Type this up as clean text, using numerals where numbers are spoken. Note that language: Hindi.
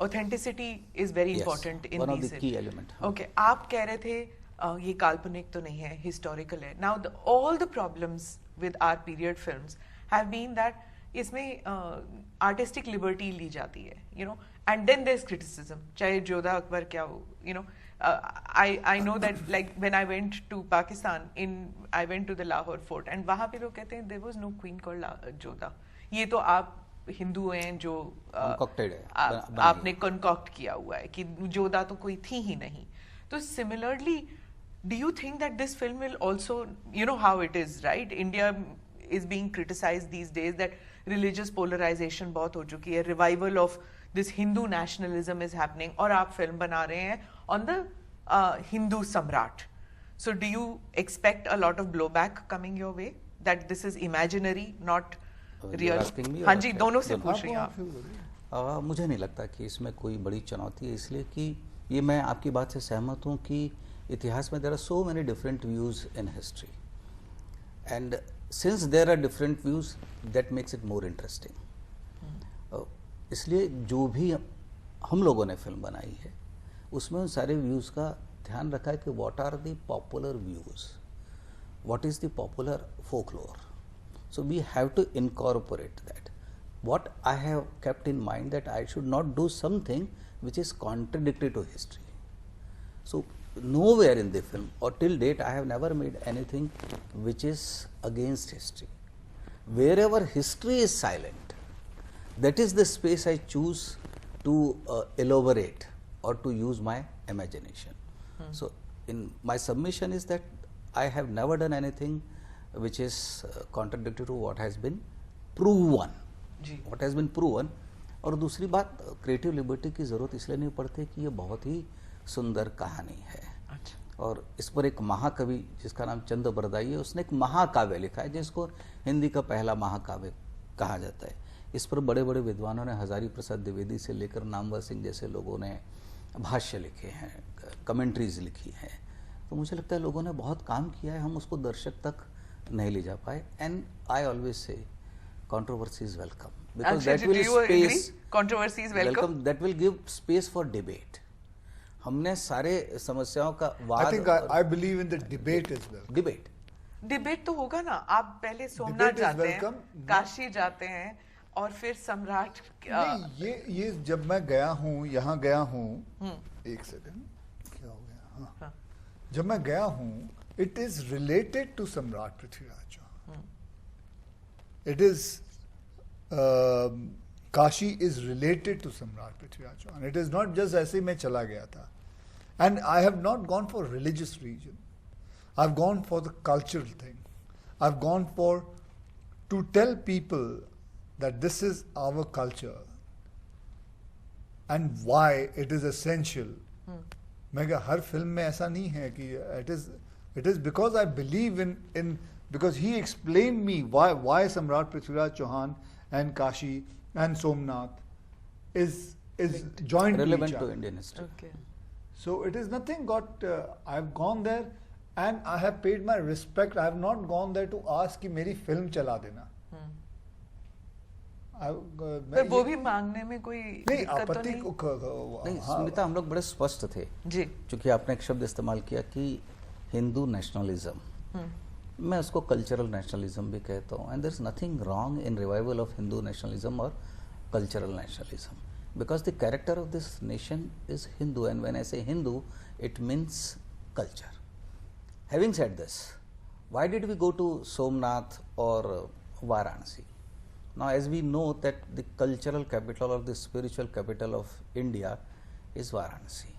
Authenticity is very important in one of the key element. Okay, आप कह रहे थे ये काल्पनिक तो नहीं है, हिस्टोरिकल है. Now all the problems with our period films have been that इसमें आर्टिस्टिक लिबर्टी ली जाती है, you know, and then there is criticism, चाहे जोधा अकबर क्या हो, you know. I know that like when I went to Pakistan, I went to the Lahore fort and वहाँ पे लोग कहते हैं there was no queen called Jodha. ये तो आप हिंदू हैं जो आपने कंकॉक्ट किया हुआ है कि जोधा तो कोई थी ही नहीं. तो similarly do you think that this film will also, you know how it is, right? India is being criticized these days that religious polarization बहुत हो चुकी है, revival of this Hindu nationalism is happening, और आप फिल्म बना रहे हैं on the Hindu Samrat. So do you expect a lot of blowback coming your way that this is imaginary, not real? हाँ जी, दोनों से पूछ रही हूँ. मुझे नहीं लगता कि इसमें कोई बड़ी चुनौती है, इसलिए कि ये मैं आपकी बात से सहमत हूँ कि इतिहास में there are so many different views in history, and since there are different views that makes it more interesting. इसलिए जो भी हम लोगों ने फिल्म बनाई है उसमें उन सारे व्यूज़ का ध्यान रखा है कि what are the popular views, what is the popular folklore. So we have to incorporate that. What I have kept in mind that I should not do something which is contradictory to history. So nowhere in the film or till date I have never made anything which is against history. Wherever history is silent, that is the space I choose to elaborate or to use my imagination. So in my submission is that I have never done anything which is contradictory to what has been proven. What has been proven. और दूसरी बात, क्रिएटिव लिबर्टी की ज़रूरत इसलिए नहीं पड़ती कि ये बहुत ही सुंदर कहानी है. और इस पर एक महाकवि जिसका नाम चंद बरदाई है, उसने एक महाकाव्य लिखा है जिसको हिंदी का पहला महाकाव्य कहा जाता है. इस पर बड़े बड़े विद्वानों ने, हजारी प्रसाद द्विवेदी से लेकर नामवर सिंह जैसे लोगों ने भाष्य लिखे हैं, कमेंट्रीज लिखी हैं. तो मुझे लगता है लोगों ने बहुत काम किया है, हम उसको दर्शक तक नहीं ले जा पाए. And I always say controversy is welcome, because that will space controversy is welcome, that will give space for debate. हमने सारे समस्याओं का वाद, I think I believe in the debate as well. debate तो होगा ना. आप पहले सोमनाथ जाते हैं, काशी जाते हैं, और फिर सम्राट. नहीं, ये जब मैं गया हूँ, यहाँ गया हूँ, एक सेकंड, क्या हो गया, हाँ, जब मैं गया हूँ, it is related to सम्राट Prithviraj. It is Kashi is related to Samrat Prithviraj Chauhan. It is not just ऐसे मैं चला गया था. And I have not gone for religious reason. I've gone for the cultural thing. I've gone for to tell people that this is our culture and why it is essential. मैं क्या हर फिल्म में ऐसा नहीं है कि it is because I believe in because he explained me why Samrat Prithviraj Chauhan and Kashi and Somnath is joined relevant to Indian history. Okay. So it is nothing got I have gone there and I have paid my respect. I have not gone there to ask कि मेरी फिल्म चला देना. पर वो भी मांगने में कोई नहीं आपत्ति नहीं. स्मिता, हम लोग बड़े स्पष्ट थे जी, क्योंकि आपने एक शब्द इस्तेमाल किया कि हिंदू नेशनलिज्म. मैं उसको कल्चरल नेशनलिज्म भी कहता हूँ. And there is nothing wrong in revival of Hindu nationalism और cultural nationalism, because the character of this nation is Hindu. And when I say Hindu, it means culture. Having said this, why did we go to Somnath और Varanasi? Now as we know that the cultural capital और the spiritual capital of India is Varanasi.